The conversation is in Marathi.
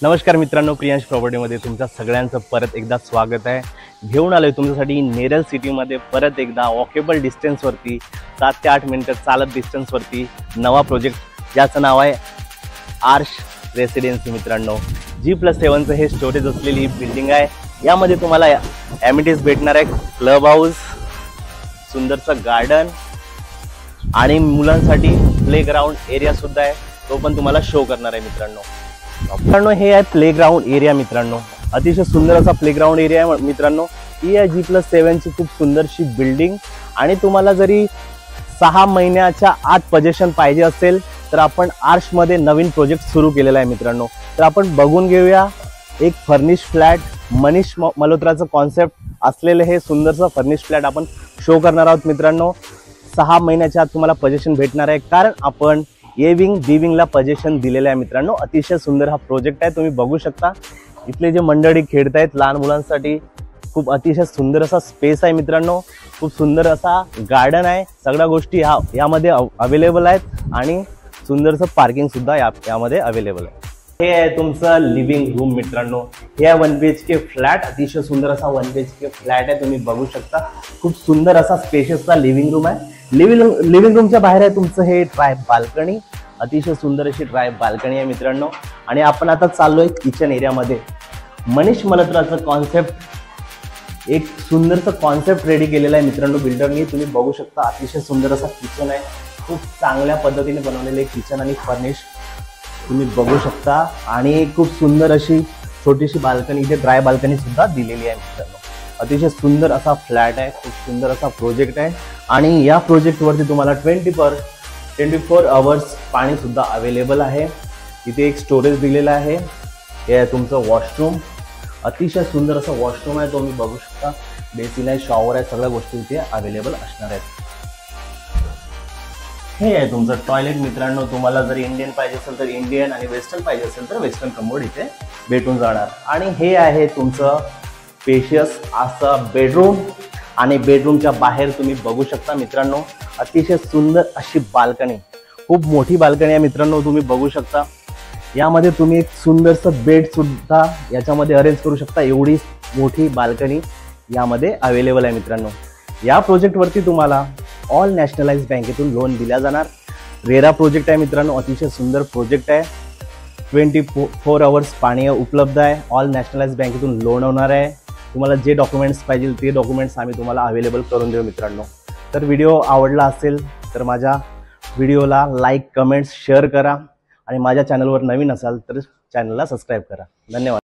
नमस्कार मित्रांनो, प्रियांश प्रॉपर्टीमध्ये तुमच्या सगळ्यांचं परत एकदा स्वागत आहे। घेऊन आलोय तुमच्यासाठी नेरल सिटीमध्ये परत एकदा वॉकेबल डिस्टन्सवरती 7 ते 8 मिनिटं चालत डिस्टन्सवरती नवा प्रोजेक्ट ज्याचं नाव आहे आर्श रेसिडेन्सी। मित्रांनो, G+7चं हे स्टोरेज असलेली बिल्डिंग आहे। यामध्ये तुम्हाला ॲमिनिटीज भेटणार आहे, क्लब हाऊस, सुंदरचं गार्डन आणि मुलांसाठी प्लेग्राऊंड एरिया सुद्धा आहे, तो पण तुम्हाला शो करणार आहे। मित्रांनो हे आहे प्लेग्राऊंड एरिया। मित्रांनो अतिशय सुंदर असा प्लेग्राऊंड एरिया आहे। मित्रांनो ही आहे G+7ची खूप सुंदरशी बिल्डिंग आणि तुम्हाला जरी 6 महिन्याच्या आत पोझिशन पाहिजे असेल तर आपण आर्शमध्ये नवीन प्रोजेक्ट सुरू केलेला आहे। मित्रांनो तर आपण बघून घेऊया एक फर्निश फ्लॅट, मनीष मल्होत्राचं कॉन्सेप्ट असलेले हे सुंदरचं फर्निश फ्लॅट आपण शो करणार आहोत। मित्रांनो 6 महिन्याच्या आत तुम्हाला पोझिशन भेटणार आहे, कारण आपण ए विंग बी विंगला पोझिशन दिलेलं आहे। मित्रांनो अतिशय सुंदर हा प्रोजेक्ट आहे, तुम्ही बघू शकता। इथले जे मंडळी खेळतायत लहान मुलांसाठी खूप अतिशय सुंदर असा स्पेस आहे। मित्रांनो खूप सुंदर असा गार्डन आहे, सगळ्या गोष्टी यामध्ये अवेलेबल आहेत आणि सुंदरचं पार्किंग सुद्धा यामध्ये अवेलेबल आहे। हे आहे तुमचं लिव्हिंग रूम। मित्रांनो हे आहे 1 BHK फ्लॅट, अतिशय सुंदर असा 1 BHK फ्लॅट आहे, तुम्ही बघू शकता। खूप सुंदर असा स्पेशियसचा लिव्हिंग रूम आहे। लिव्हिंग रूमच्या बाहेर आहे तुमचं हे ड्राय बाल्कनी, अतिशय सुंदर अशी ड्राय बाल्कनी आहे। मित्रांनो आणि आपण आता चाललोय किचन एरियामध्ये। मनीष मल्होत्राचं कॉन्सेप्ट, एक सुंदरचं कॉन्सेप्ट रेडी केलेलं आहे मित्रांनो बिल्डरनी, तुम्ही बघू शकता। अतिशय सुंदर असा किचन आहे, खूप चांगल्या पद्धतीने बनवलेले किचन आणि फर्निश तुम्ही बघू शकता आणि खूप सुंदर अशी छोटीशी बाल्कनी, इथे ड्राय बाल्कनी सुद्धा दिलेली आहे। मित्रांनो अतिशय सुंदर असा फ्लॅट आहे, खूप सुंदर असा प्रोजेक्ट आहे आणि या प्रोजेक्टवरती तुम्हाला 24 आवर्स पाणी सुद्धा अवेलेबल आहे। इथे एक स्टोरेज दिलेला आहे, हे आहे तुमचं वॉशरूम, अतिशय सुंदर असं वॉशरूम आहे, तुम्ही बघू शकता। बेसिन आहे, शॉवर आहे, सगळ्या गोष्टी इथे अवेलेबल असणार आहेत। हे आहे तुमचं टॉयलेट। मित्रांनो तुम्हाला जर इंडियन पाहिजे असेल तर इंडियन आणि वेस्टर्न पाहिजे असेल तर वेस्टर्न कमोड इथे भेटून जाणार। आणि हे आहे तुमचं स्पेशियस असं बेडरूम आणि बेडरूमच्या बाहेर तुम्ही बघू शकता। मित्रांनो अतिशय सुंदर अशी बाल्कनी, खूप मोठी बाल्कनी आहे। मित्रांनो तुम्ही बघू शकता, यामध्ये तुम्ही एक सुंदरसं बेड सुद्धा याच्यामध्ये अरेंज करू शकता, एवढी मोठी बाल्कनी यामध्ये अवेलेबल आहे। मित्रांनो या प्रोजेक्टवरती तुम्हाला ऑल नॅशनलाइज बँकेतून लोन दिला जाणार। रेरा प्रोजेक्ट आहे मित्रांनो, अतिशय सुंदर प्रोजेक्ट आहे। 24 आवर्स पाणी उपलब्ध आहे, ऑल नॅशनलाइज बँकेतून लोन होणार आहे। तुम्हाला जे डॉक्युमेंट्स पाहिजे ते डॉक्युमेंट्स आम्ही तुम्हाला अवेलेबल करून देऊ। मित्रांनो तर व्हिडिओ आवडला असेल तर माझ्या व्हिडिओला लाईक, कमेंट्स, शेअर करा आणि माझ्या चॅनलवर नवीन असाल तर चॅनलला सबस्क्राईब करा। धन्यवाद।